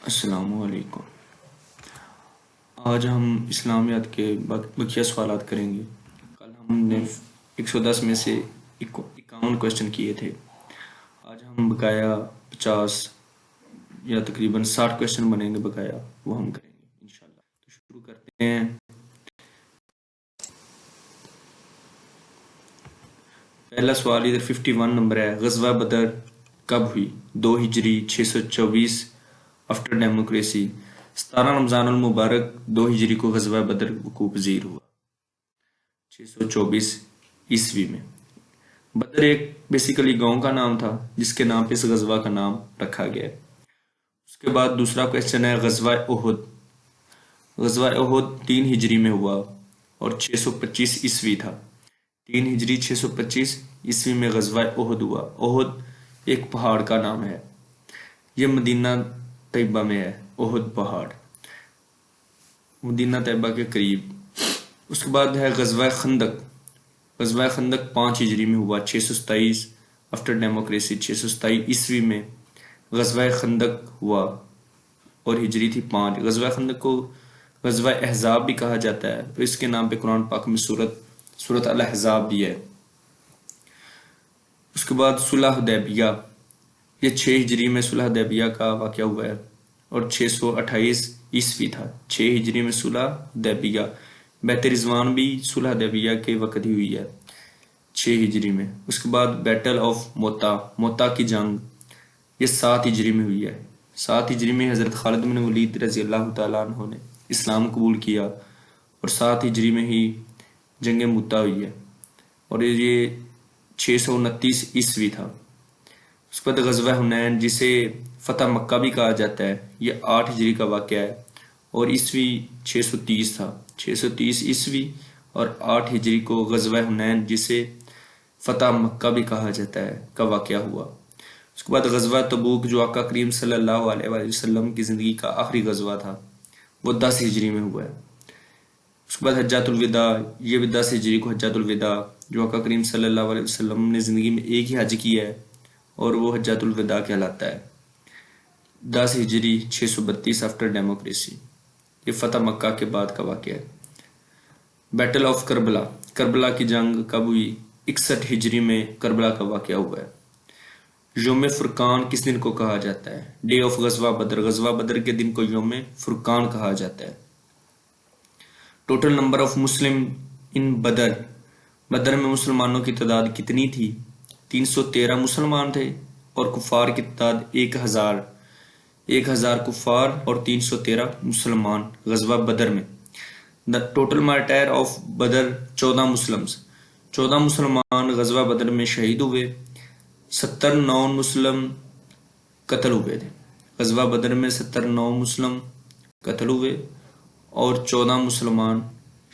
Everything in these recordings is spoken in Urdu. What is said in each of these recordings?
السلام علیکم۔ آج ہم اسلامیات کے بقیہ سوالات کریں گے۔ کل ہم نے 110 میں سے 51 کوشچن کیے تھے۔ آج ہم بقایا 50 یا تقریباً 60 کوشچن بنیں گے بقایا، وہ ہم کریں گے انشاءاللہ۔ تو شروع کرتے ہیں۔ پہلا سوال ادھر 51 نمبر ہے، غزوہ بدر کب ہوئی؟ 2 ہجری 624 آفٹر ڈیموکریسی۔ 17 رمضان المبارک 2 ہجری کو غزوہ بدر وقوع پذیر ہوا 624 عیسوی میں۔ بدر ایک بیسیکلی گاؤں کا نام تھا جس کے نام پہ اس غزوہ کا نام رکھا گیا ہے۔ اس کے بعد دوسرا کویشچن ہے غزوہ احد۔ غزوہ احد 3 ہجری میں ہوا اور 625 عیسوی تھا۔ 3 ہجری 625 عیسوی میں غزوہ احد ہوا۔ احد ایک پہاڑ کا نام ہے، یہ مدینہ طیبہ میں ہے۔ احد پہاڑ مدینہ طیبہ کے قریب۔ اس کے بعد ہے غزوہ خندق۔ غزوہ خندق 5 ہجری میں ہوا 627 آفٹر ڈیموکریسی۔ 627 عیسوی میں غزوہ خندق ہوا اور ہجری تھی 5۔ غزوہ خندق کو غزوہ احزاب بھی کہا جاتا ہے، تو اس کے نام پہ قرآن پاک میں سورۃ الاحزاب بھی ہے۔ اس کے بعد صلح حدیبیہ، یہ 6 ہجری میں صلح حدیبیہ کا واقعہ ہوا ہے اور 628 عیسوی تھا۔ 6 ہجری میں صلح حدیبیہ۔ بیعت رضوان بھی صلح حدیبیہ کے وقت ہی ہوئی ہے 6 ہجری میں۔ اس کے بعد بیٹل آف موتا کی جنگ، یہ 7 ہجری میں ہوئی ہے۔ 7 ہجری میں حضرت خالد بن ولید رضی اللہ تعالیٰ عنہ نے اسلام قبول کیا اور 7 ہجری میں ہی جنگ موتا ہوئی ہے اور یہ 629 عیسوی تھا۔ اس کے بعد غزوہ حنین، جسے فتح مکہ بھی کہا جاتا ہے، یہ 8 ہجری کا واقعہ ہے اور عیسوی 630 تھا۔ 630 عیسوی اور 8 ہجری کو غزوہ حنین، جسے فتح مکہ بھی کہا جاتا ہے، کا واقعہ ہوا۔ اس کے بعد غزوہ تبوک، جو آقا کریم صلی اللہ علیہ وآلہ وسلم کی زندگی کا آخری غزوہ تھا، وہ 10 ہجری میں ہوا ہے۔ اس کے بعد حجۃ الوداع، یہ بھی 10 ہجری کو حجۃ الوداع، جو آقا کریم صلی اللہ علیہ وسلم نے زندگی میں ایک ہی حج کیا ہے اور وہ حجۃ الوداع کہلاتا ہے۔ 10 ہجری 632 آفٹر ڈیموکریسی، یہ فتح مکہ کے بعد کا واقعہ ہے۔ بیٹل آف کربلا، کربلا کی جنگ کب ہوئی؟ 61 ہجری میں کربلا کا واقعہ ہوا ہے۔ یوم فرقان کس دن کو کہا جاتا ہے؟ ڈے آف غزوہ بدر، غزوہ بدر کے دن کو یوم فرقان کہا جاتا ہے۔ ٹوٹل نمبر آف مسلم ان بدر، بدر میں مسلمانوں کی تعداد کتنی تھی؟ 313 مسلمان تھے اور کفار کی تعداد 1000 کفار اور 313 مسلمان غزوہ بدر میں۔ دا ٹوٹل مارٹائر آف بدر 14 مسلمان غزوہ بدر میں شہید ہوئے، 70 نون مسلم قتل ہوئے تھے۔ غزوہ بدر میں 70 نون مسلم قتل ہوئے اور 14 مسلمان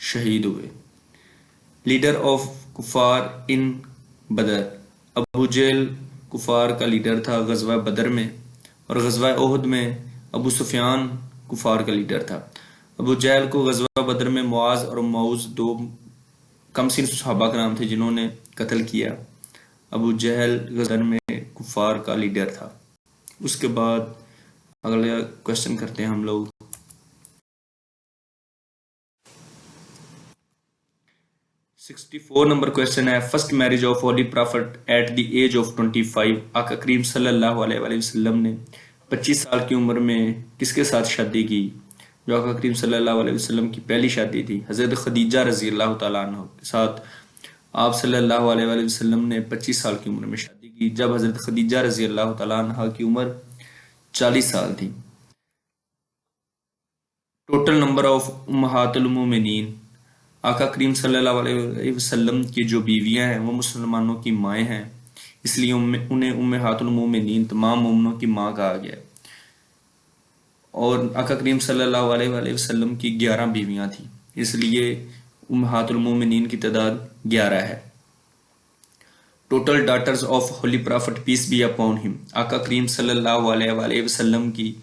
شہید ہوئے۔ لیڈر آف کفار ان بدر، ابو جہل کفار کا لیڈر تھا غزوہ بدر میں، اور غزوہ احد میں ابو سفیان کفار کا لیڈر تھا۔ ابو جہل کو غزوہ بدر میں معاذ اور معوذ 2 کم سن صحابہ کا نام تھے جنہوں نے قتل کیا۔ ابو جہل غزوہ میں کفار کا لیڈر تھا۔ اس کے بعد اگلا کوشچن کرتے ہیں ہم لوگ۔ 64 نمبر کویشچن ہے، first marriage of Holi Prophet at the age of 25۔ آقا کریم صلی اللہ علیہ وآلہ وسلم نے 25 سال کی عمر میں کس کے ساتھ شادی کی؟ جو آقا کریم صلی اللہ علیہ وسلم کی پہلی شادی تھی، حضرت خدیجہ رضی اللہ تعالیٰ عنہ کے ساتھ آپ صلی اللہ علیہ وآلہ وسلم نے 25 سال کی عمر میں شادی کی، جب حضرت خدیجہ رضی اللہ تعالیٰ عنہ کی عمر 40 سال تھی۔ ٹوٹل نمبر آف امہات المومنین، آقا کریم صلی اللہ علیہ وسلم کی جو بیویاں ہیں وہ مسلمانوں کی مائیں ہیں، اس لیے انہیں امہات المومنین، تمام مومنوں کی ماں کہا گیا۔ اور آقا کریم صلی اللہ علیہ وآلہ وسلم کی 11 بیویاں تھیں، اس لیے امہات المومنین کی تعداد 11 ہے۔ Total daughters of Holi profit peace be upon ہم، آقا کریم صلی اللہ علیہ وآلہ وسلم کی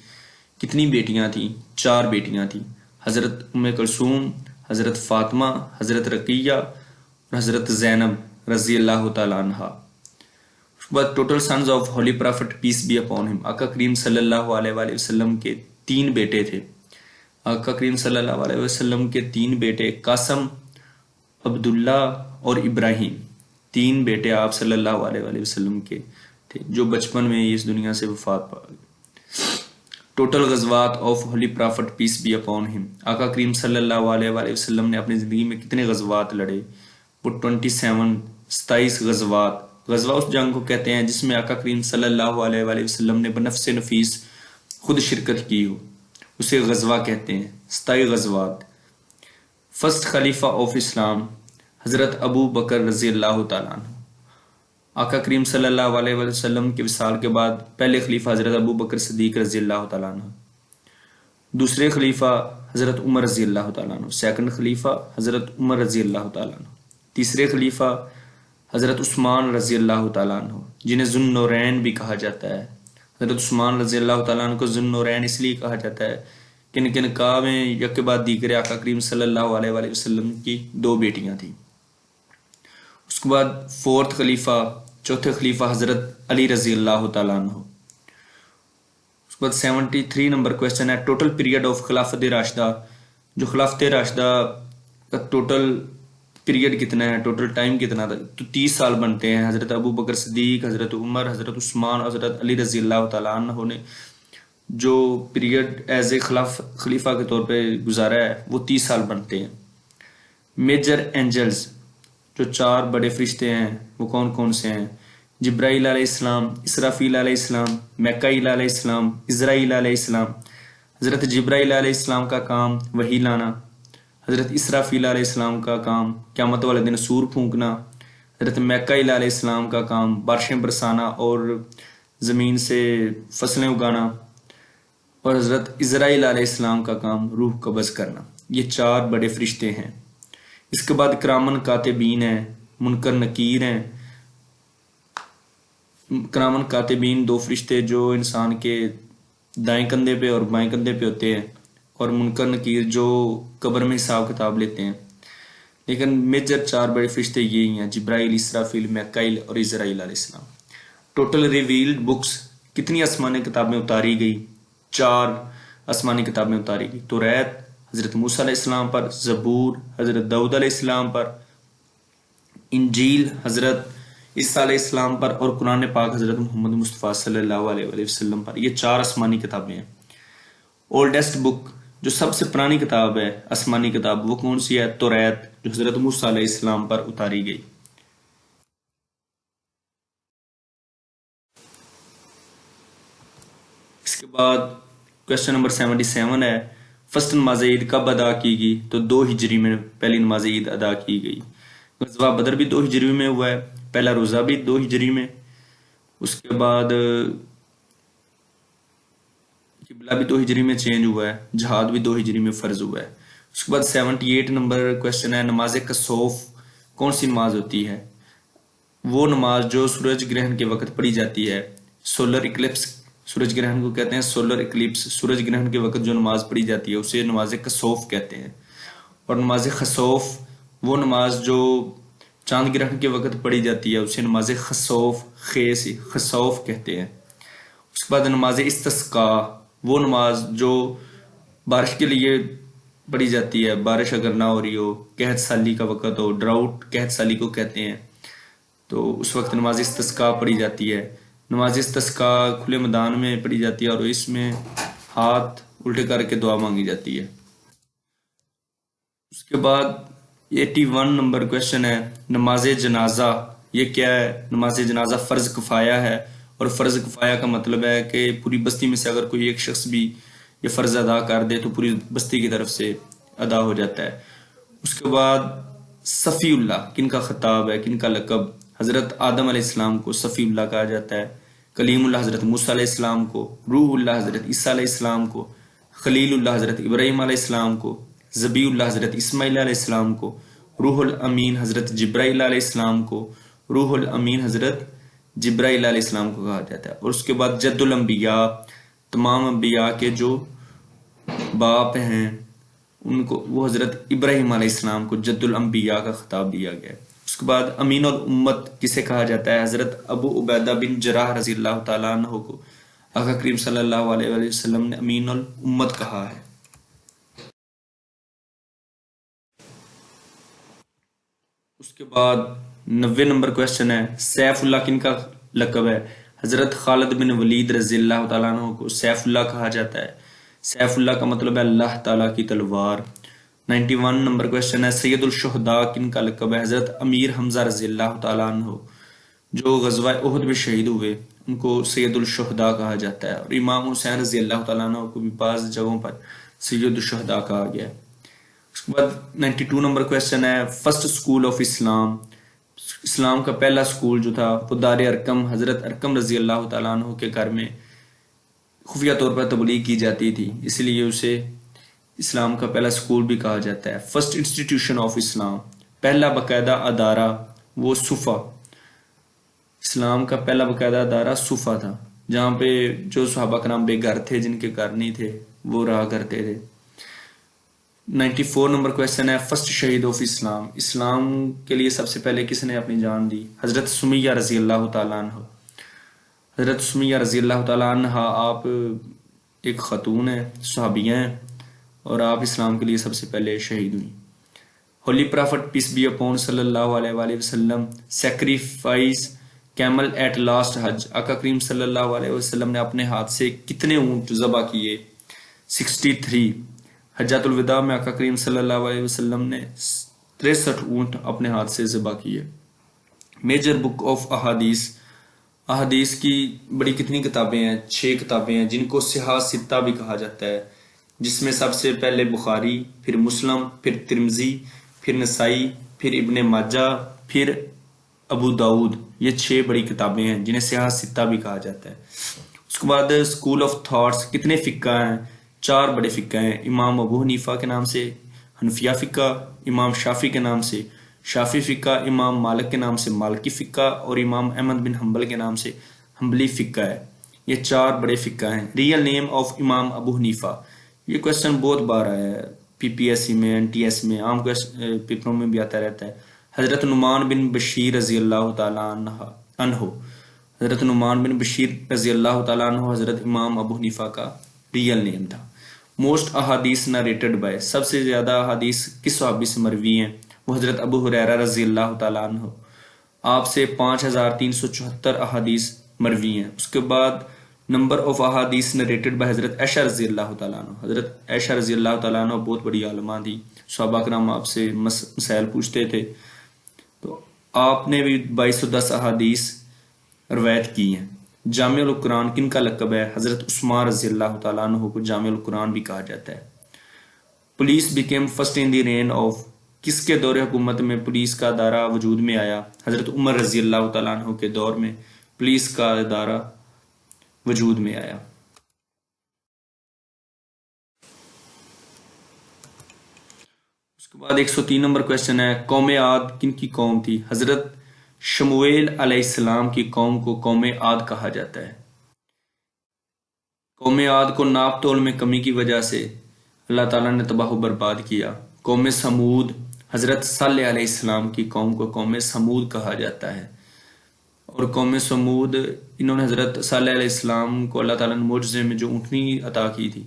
کتنی بیٹیاں تھیں؟ 4 بیٹیاں تھیں، حضرت ام کلثوم، حضرت فاطمہ، حضرت رقیہ اور حضرت زینب رضی اللہ تعالیٰ عنہ۔ اس کے بعد total sons of Holi profit peace be upon ہم، آقا کریم صلی اللہ علیہ وآلہ وسلم کے 3 بیٹے تھے. آقا کریم صلی اللہ علیہ وسلم کے 3 بیٹے قاسم، عبداللہ اور ابراہیم، 3 بیٹے آپ صلی اللہ علیہ وسلم کے تھے جو بچپن میں ہی اس دنیا سے وفات پا گئے. ٹوٹل غزوات of Holi profit peace be upon ہم، آقا کریم صلی اللہ علیہ وسلم نے اپنی زندگی میں کتنے غزوات لڑے؟ وہ 27 غزوات. غزوہ اس جنگ کو کہتے ہیں جس میں آقا کریم صلی اللہ علیہ وسلم نے بنفس نفیس خود شرکت کی ہو، اسے غزوہ کہتے ہیں. 27 غزوات. فرسٹ خلیفہ آف اسلام حضرت ابو بکر رضی اللہ تعالیٰ عنہ. آقا کریم صلی اللہ علیہ وسلم کے وصال کے بعد پہلے خلیفہ حضرت ابو بکر صدیق رضی اللہ تعالیٰ عنہ، دوسرے خلیفہ حضرت عمر رضی اللہ تعالیٰ عنہ، سیکنڈ خلیفہ حضرت عمر رضی اللہ تعالیٰ عنہ، تیسرے خلیفہ حضرت عثمان رضی اللہ تعالیٰ عنہ جنہیں ذو النورین بھی کہا جاتا ہے. حضرت عثمان رضی اللہ تعالیٰ عنہ کو ذو النورین اس لیے کہا جاتا ہے کہ ان کے نکاح میں یک کے بعد دیگر آقا کریم صلی اللہ علیہ وسلم کی 2 بیٹیاں تھیں. اس کے بعد فورتھ خلیفہ، چوتھے خلیفہ حضرت علی رضی اللہ تعالیٰ عنہ. اس کے بعد 73 نمبر کویسچن ہے ٹوٹل پیریڈ آف خلافت راشدہ. جو خلافت راشدہ کا ٹوٹل پیریڈ کتنا ہے، ٹوٹل ٹائم کتنا تھا؟ تو 30 سال بنتے ہیں. حضرت ابو بکر صدیق، حضرت عمر، حضرت عثمان اور حضرت علی رضی اللہ تعالیٰ عنہ نے جو پیریڈ ایز اے خلیفہ کے طور پہ گزارا ہے وہ 30 سال بنتے ہیں. میجر اینجلز جو 4 بڑے فرشتے ہیں وہ کون کون سے ہیں؟ جبرائیل علیہ السلام، اسرافیل علیہ السلام، میکائیل علیہ السلام، عزرائیل علیہ السلام. حضرت جبرائیل علیہ السلام کا کام وحی لانا، حضرت اسرافیل علیہ السلام کا کام قیامت والے دن سور پھونکنا، حضرت میکائیل علیہ السلام کا کام بارشیں برسانا اور زمین سے فصلیں اگانا، اور حضرت اسرائیل علیہ السلام کا کام روح قبض کرنا. یہ 4 بڑے فرشتے ہیں. اس کے بعد کرامن کاتبین ہیں، منکر نکیر ہیں. کرامن کاتبین 2 فرشتے جو انسان کے دائیں کندھے پہ اور بائیں کندھے پہ ہوتے ہیں، اور منکر نکیر جو قبر میں حساب کتاب لیتے ہیں. لیکن میجر 4 بڑے فرشتے یہی ہیں، جبرائیل، اسرافیل، میکائیل اور اسرائیل علیہ السلام. ٹوٹل ریویلڈ بکس کتنی آسمانی کتابیں اتاری گئی؟ 4 آسمانی کتابیں اتاری گئی. توریت حضرت موسیٰ علیہ السلام پر، زبور حضرت داؤد علیہ السلام پر، انجیل حضرت عیسیٰ علیہ السلام پر، اور قرآن پاک حضرت محمد مصطفیٰ صلی اللہ علیہ وسلم پر. یہ 4 آسمانی کتابیں ہیں. اولڈسٹ بک جو سب سے پرانی کتاب ہے آسمانی کتاب وہ کون سی ہے؟ توریت جو حضرت موسیٰ علیہ السلام پر اتاری گئی. اس کے بعد کویسچن نمبر 77 ہے فرسٹ نماز عید کب ادا کی گئی؟ تو 2 ہجری میں پہلی نماز عید ادا کی گئی. غزوہ بدر بھی 2 ہجری میں ہوا ہے، پہلا روزہ بھی 2 ہجری میں. اس کے بعد قبلہ بھی 2 ہجری میں چینج ہوا ہے، جہاد بھی 2 ہجری میں فرض ہوا ہے. اس کے بعد 78 نمبر کویسچن ہے نماز کسوف کون سی نماز ہوتی ہے؟ وہ نماز جو سورج گرہن کے وقت پڑھی جاتی ہے. سولر اکلپس، سورج گرہن کو کہتے ہیں سولر اکلپس. سورج گرہن کے وقت جو نماز پڑھی جاتی ہے اسے نماز کسوف کہتے ہیں. اور نماز خسوف وہ نماز جو چاند گرہن کے وقت پڑھی جاتی ہے اسے نماز خسوف خسوف کہتے ہیں. اس کے بعد نماز استسقا وہ نماز جو بارش کے لیے پڑھی جاتی ہے، بارش اگر نہ ہو رہی ہو، قحط سالی کا وقت ہو، ڈراؤٹ قحط سالی کو کہتے ہیں، تو اس وقت نماز استسقا پڑھی جاتی ہے. نماز استسقا کھلے میدان میں پڑھی جاتی ہے اور اس میں ہاتھ الٹے کر کے دعا مانگی جاتی ہے. اس کے بعد 81 نمبر کویسچن ہے نماز جنازہ یہ کیا ہے؟ نماز جنازہ فرض کفایہ ہے، اور فرض کفایہ کا مطلب ہے کہ پوری بستی میں سے اگر کوئی ایک شخص بھی یہ فرض ادا کر دے تو پوری بستی کی طرف سے ادا ہو جاتا ہے. اس کے بعد صفی اللہ کن کا خطاب ہے، کن کا لقب؟ حضرت آدم علیہ السلام کو صفی اللہ کہا جاتا ہے، کلیم اللہ حضرت موسیٰ علیہ السلام کو، روح اللہ حضرت عیسیٰ علیہ السلام کو، خلیل اللہ حضرت ابراہیم علیہ السلام کو، ذبی اللہ حضرت اسماعیل علیہ السلام کو، روح الامین حضرت جبرائیل علیہ السلام کو، روح الامین حضرت جبرائیل علیہ السلام کو کہا جاتا ہے. اور اس کے بعد جد الانبیاء تمام انبیاء کے جو باپ ہیں ان کو وہ حضرت ابراہیم علیہ السلام کو جد الانبیاء کا خطاب دیا گیا ہے. اس کے بعد امین الامت کسے کہا جاتا ہے؟ حضرت ابو عبیدہ بن جراح رضی اللہ تعالیٰ عنہ کو آقا کریم صلی اللہ علیہ وآلہ وسلم نے امین الامت کہا ہے؟ اس کے بعد 90 نمبر کوشچن ہے، سیف اللہ کن کا لقب ہے؟ حضرت خالد بن ولید رضی اللہ تعالیٰ عنہ کو سیف اللہ کہا جاتا ہے۔ سیف اللہ کا مطلب ہے اللہ تعالیٰ کی تلوار۔ 91 نمبر کوشچن ہے، سید الشہداء کن کا لقب ہے؟ حضرت امیر حمزہ رضی اللہ تعالیٰ عنہ جو غزوہ احد میں شہید ہوئے ان کو سید الشہداء کہا جاتا ہے، اور امام حسین رضی اللہ تعالیٰ عنہ کو بھی بعض جگہوں پر سید الشہداء کہا گیا ہے۔ اس کے بعد 92 نمبر کویسچن ہے، فرسٹ اسکول آف اسلام، اسلام کا پہلا اسکول جو تھا وہ دار ارقم، حضرت ارقم رضی اللہ تعالیٰ عنہ کے گھر میں خفیہ طور پر تبلیغ کی جاتی تھی، اس لیے اسے اسلام کا پہلا اسکول بھی کہا جاتا ہے۔ فرسٹ انسٹیٹیوشن آف اسلام، پہلا باقاعدہ ادارہ وہ صفا، اسلام کا پہلا باقاعدہ ادارہ صفا تھا، جہاں پہ جو صحابہ کرام بے گھر تھے، جن کے گھر نہیں تھے، وہ رہا کرتے تھے۔ 94 نمبر کویسچن ہے، فرسٹ شہید آف اسلام، اسلام کے لیے سب سے پہلے کس نے اپنی جان دی؟ حضرت سمیہ رضی اللہ تعالیٰ عنہ۔ حضرت سمیہ رضی اللہ تعالیٰ عنہ آپ ایک خاتون ہیں، صحابیہ ہیں، اور آپ اسلام کے لیے سب سے پہلے شہید ہوئی۔ Holy profit peace be upon صلی اللہ علیہ وآلہ وسلم sacrifice camel at last Hajj, آقا کریم صلی اللہ علیہ وسلم نے اپنے ہاتھ سے کتنے اونٹ ذبح کیے؟ 63۔ حجۃ الوداع میں آقا کریم صلی اللہ علیہ وسلم نے 63 اونٹ اپنے ہاتھ سے ذبح کیے۔ میجر بک آف احادیث، احادیث کی بڑی کتنی کتابیں ہیں؟ 6 کتابیں ہیں، جن کو صحاح ستہ بھی کہا جاتا ہے، جس میں سب سے پہلے بخاری، پھر مسلم، پھر ترمذی، پھر نسائی، پھر ابن ماجہ، پھر ابو داؤد۔ یہ 6 بڑی کتابیں ہیں جنہیں صحاح ستہ بھی کہا جاتا ہے۔ اس کے بعد اسکول آف تھاٹس، کتنے فقہ ہیں؟ 4 بڑے فقہ ہیں، امام ابو حنیفہ کے نام سے حنفیہ فقہ، امام شافعی کے نام سے شافعی فقہ، امام مالک کے نام سے مالکی فقہ، اور امام احمد بن حنبل کے نام سے حنبلی فقہ ہے۔ یہ 4 بڑے فقہ ہیں۔ ریئل نیم آف امام ابو حنیفہ، یہ کویسچن بہت بار آیا ہے، پی پی ایس سی میں، این ٹی ایس میں، عام پیپروں میں بھی آتا رہتا ہے۔ حضرت نعمان بن بشیر رضی اللہ تعالیٰ عنہ، حضرت نعمان بن بشیر رضی اللہ تعالیٰ عنہ حضرت امام ابو حنیفہ کا ریئل نیم تھا۔ موسٹ احادیث نریٹڈ بائی، سب سے زیادہ احادیث کس صحابی سے مروی ہیں؟ وہ حضرت ابو ہریرہ رضی اللہ تعالیٰ عنہ، آپ سے 5374 احادیث مروی ہیں۔ اس کے بعد نمبر آف احادیث نریٹڈ بائی حضرت عائشہ رضی اللہ تعالیٰ عنہ، حضرت عائشہ رضی اللہ تعالیٰ عنہ بہت بڑی عالمہ تھی، صحابہ کرام آپ سے مسائل پوچھتے تھے، تو آپ نے بھی 2210 احادیث روایت کی ہیں۔ جامع القرآن کن کا لقب ہے؟ حضرت عثمان رضی اللہ تعالیٰ عنہ کو جامع القرآن بھی کہا جاتا ہے۔ Police became first in the reign of, کس کے دور حکومت میں پولیس کا ادارہ وجود میں آیا؟ حضرت عمر رضی اللہ تعالیٰ عنہ کے دور میں پولیس کا ادارہ وجود میں آیا۔ اس کے بعد 103 نمبر کویسچن ہے، قوم عاد کن کی قوم تھی؟ حضرت شمویل علیہ السلام کی قوم کو قوم عاد کہا جاتا ہے۔ قوم عاد کو ناپ تول میں کمی کی وجہ سے اللہ تعالیٰ نے تباہ و برباد کیا۔ قوم سمود، حضرت صالح علیہ السلام کی قوم کو قوم سمود کہا جاتا ہے، اور قوم سمود انہوں نے حضرت صالح علیہ السلام کو اللہ تعالیٰ نے معجزے میں جو اونٹنی عطا کی تھی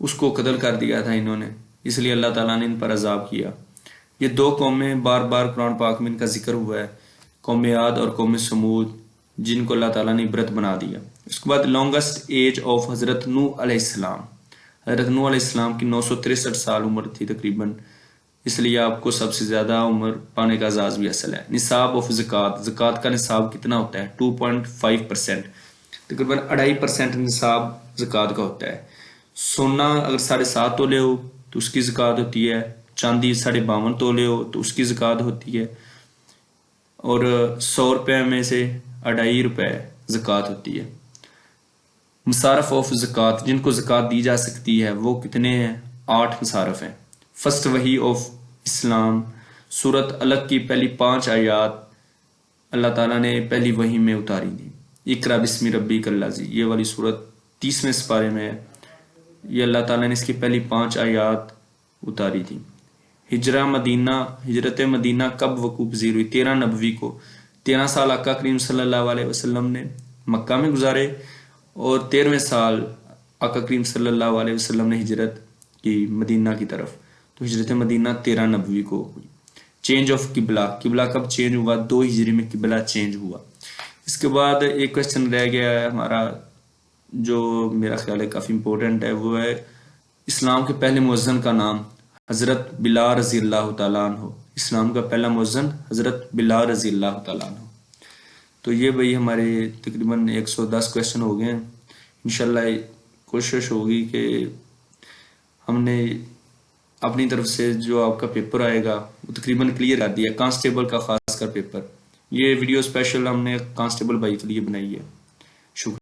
اس کو قتل کر دیا تھا انہوں نے، اس لیے اللہ تعالیٰ نے ان پر عذاب کیا۔ یہ 2 قومیں بار بار قرآن پاک میں ان کا ذکر ہوا ہے، قوم عاد اور قوم سمود، جن کو اللہ تعالیٰ نے عبرت بنا دیا۔ اس کے بعد لانگسٹ ایج آف حضرت نوح علیہ السلام، حضرت نوح علیہ السلام کی 963 سال عمر تھی تقریباً، اس لیے آپ کو سب سے زیادہ عمر پانے کا اعزاز بھی حاصل ہے۔ نصاب آف زکوٰۃ، زکوٰۃ کا نصاب کتنا ہوتا ہے؟ 2.5%، تقریباً 2.5% نصاب زکوٰۃ کا ہوتا ہے۔ سونا اگر 7.5 تولے ہو تو اس کی زکوٰۃ ہوتی ہے، چاندی 52.5 تولے ہو تو اس کی زکوٰۃ ہوتی ہے، اور 100 روپے میں سے 2.5 روپے زکوٰۃ ہوتی ہے۔ مصارف آف زکوٰۃ، جن کو زکوٰۃ دی جا سکتی ہے وہ کتنے ہیں؟ 8 مصارف ہیں۔ فرسٹ وحی آف اسلام، سورت الگ کی پہلی 5 آیات اللہ تعالیٰ نے پہلی وحی میں اتاری تھی۔ اقرا بسم ربک الذی، یہ والی سورت 30ویں سپارے میں ہے، یہ اللہ تعالیٰ نے اس کی پہلی 5 آیات اتاری تھی۔ ہجرت مدینہ کب وقوع پذیر ہوئی؟ 13 نبوی کو، 13 سال آقا کریم صلی اللہ علیہ وسلم نے مکہ میں گزارے، اور 13ویں سال آقا کریم صلی اللہ علیہ وسلم نے ہجرت کی مدینہ کی طرف، تو ہجرت مدینہ 13 نبوی کو ہوئی۔ چینج آف قبلہ، قبلہ کب چینج ہوا؟ 2 ہجری میں قبلہ چینج ہوا۔ اس کے بعد ایک کوشچن رہ گیا ہے ہمارا جو میرا خیال ہے کافی امپورٹنٹ ہے، وہ ہے اسلام کے پہلے مؤذن کا نام۔ حضرت بلال رضی اللہ تعالیٰ عنہ، اسلام کا پہلا مؤذن حضرت بلال رضی اللہ تعالیٰ عنہ۔ تو یہ بھئی ہمارے تقریباً 110 کویشچن ہو گئے ہیں۔ انشاءاللہ کوشش ہوگی کہ ہم نے اپنی طرف سے جو آپ کا پیپر آئے گا وہ تقریباً کلیئر کر دیا، کانسٹیبل کا خاص کر پیپر۔ یہ ویڈیو اسپیشل ہم نے کانسٹیبل بھائی کے لیے بنائی ہے۔ شکریہ۔